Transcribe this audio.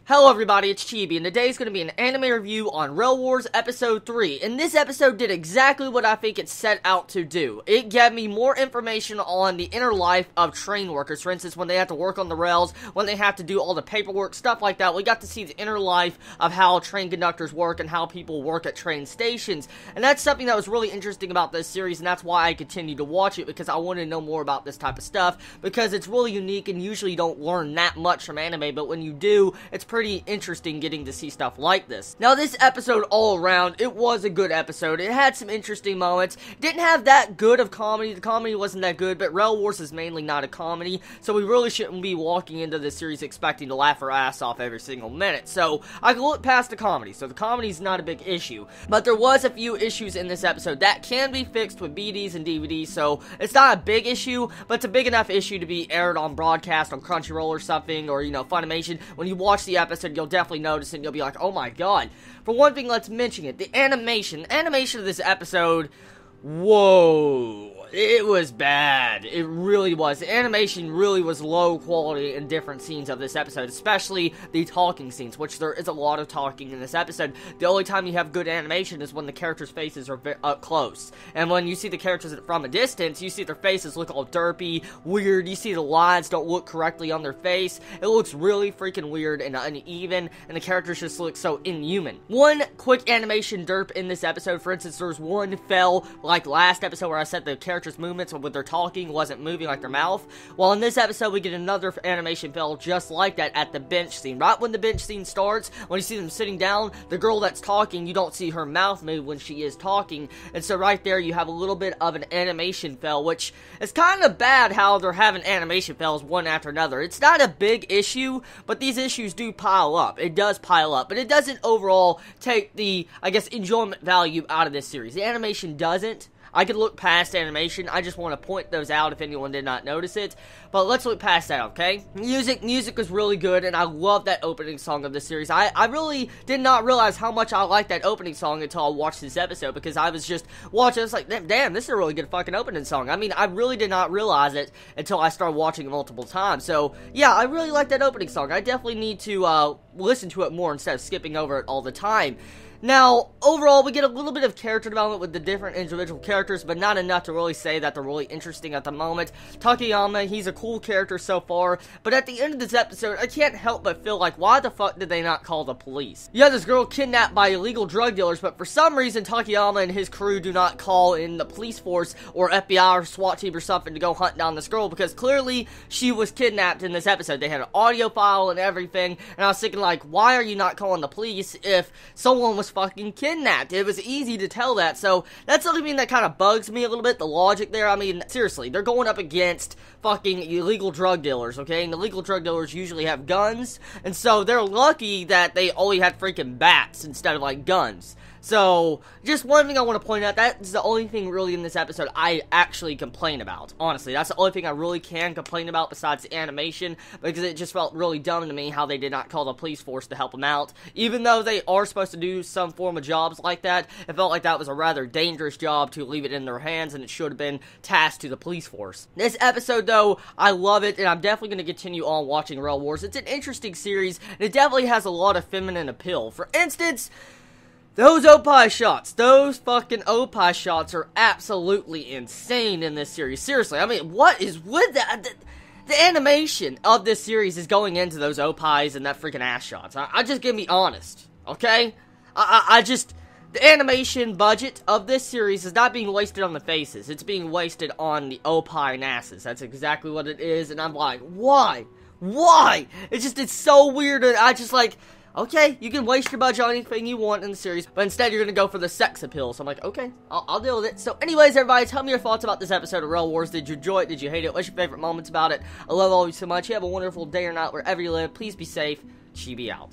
Hello everybody, it's Chibi, and today's going to be an anime review on Rail Wars Episode 3, and this episode did exactly what I think it set out to do. It gave me more information on the inner life of train workers. For instance, when they have to work on the rails, when they have to do all the paperwork, stuff like that. We got to see the inner life of how train conductors work and how people work at train stations, and that's something that was really interesting about this series, and that's why I continue to watch it, because I want to know more about this type of stuff, because it's really unique, and usually you don't learn that much from anime, but when you do, it's pretty interesting getting to see stuff like this. Now, this episode all around, it was a good episode. It had some interesting moments. Didn't have that good of comedy. The comedy wasn't that good, but Rail Wars is mainly not a comedy, so we really shouldn't be walking into this series expecting to laugh our ass off every single minute. So, I can look past the comedy, so the comedy's not a big issue. But there was a few issues in this episode that can be fixed with BDs and DVDs, so it's not a big issue, but it's a big enough issue to be aired on broadcast on Crunchyroll or something, or, you know, Funimation. When you watch the episode, you'll definitely notice it, and you'll be like, oh my god. For one thing, let's mention it. The animation of this episode, whoa. It was bad. It really was. The animation really was low quality in different scenes of this episode, especially the talking scenes, which there is a lot of talking in this episode. The only time you have good animation is when the characters' faces are up close. And when you see the characters from a distance, you see their faces look all derpy, weird. You see the lines don't look correctly on their face. It looks really freaking weird and uneven, and the characters just look so inhuman. One quick animation derp in this episode, for instance, there's one fell, like last episode where I said the characters' movements with their talking wasn't moving like their mouth. Well, in this episode, we get another animation fail just like that at the bench scene. Right when the bench scene starts, when you see them sitting down, the girl that's talking, you don't see her mouth move when she is talking. And so right there, you have a little bit of an animation fail, which is kind of bad how they're having animation fails one after another. It's not a big issue, but these issues do pile up. It does pile up, but it doesn't overall take the, I guess, enjoyment value out of this series. The animation doesn't. I could look past animation. I just want to point those out if anyone did not notice it. But let's look past that, okay? Music was really good, and I love that opening song of the series. I really did not realize how much I liked that opening song until I watched this episode, because I was just watching. I was like, damn, this is a really good fucking opening song. I mean, I really did not realize it until I started watching it multiple times. So, yeah, I really like that opening song. I definitely need to listen to it more instead of skipping over it all the time. Now, overall, we get a little bit of character development with the different individual characters, but not enough to really say that they're really interesting at the moment. Takayama, he's a cool character so far, but at the end of this episode, I can't help but feel like, why the fuck did they not call the police? You have this girl kidnapped by illegal drug dealers, but for some reason, Takayama and his crew do not call in the police force or FBI or SWAT team or something to go hunt down this girl, because clearly, she was kidnapped in this episode. They had an audio file and everything, and I was thinking, like, why are you not calling the police if someone was fucking kidnapped? It was easy to tell that, so that's something that kind of bugs me a little bit, the logic there. I mean, seriously, they're going up against fucking illegal drug dealers, okay? And illegal drug dealers usually have guns, and so they're lucky that they only had freaking bats instead of, like, guns. So, just one thing I want to point out, that's the only thing really in this episode I actually complain about. Honestly, that's the only thing I really can complain about besides the animation, because it just felt really dumb to me how they did not call the police force to help them out. Even though they are supposed to do some form of jobs like that, it felt like that was a rather dangerous job to leave it in their hands, and it should have been tasked to the police force. This episode, though, I love it, and I'm definitely going to continue on watching Rail Wars. It's an interesting series, and it definitely has a lot of feminine appeal. For instance, those opie shots, those fucking opie shots are absolutely insane in this series. Seriously, I mean, what is with that? The animation of this series is going into those opies and that freaking ass shots. I just gonna be honest, okay? I just, the animation budget of this series is not being wasted on the faces. It's being wasted on the opie and asses. That's exactly what it is, and I'm like, why? Why? It's so weird, and I just like, okay, you can waste your budget on anything you want in the series, but instead you're gonna go for the sex appeal. So I'm like, okay, I'll deal with it. So anyways, everybody, tell me your thoughts about this episode of Rail Wars. Did you enjoy it? Did you hate it? What's your favorite moments about it? I love all of you so much. You have a wonderful day or night wherever you live. Please be safe. Chibi out.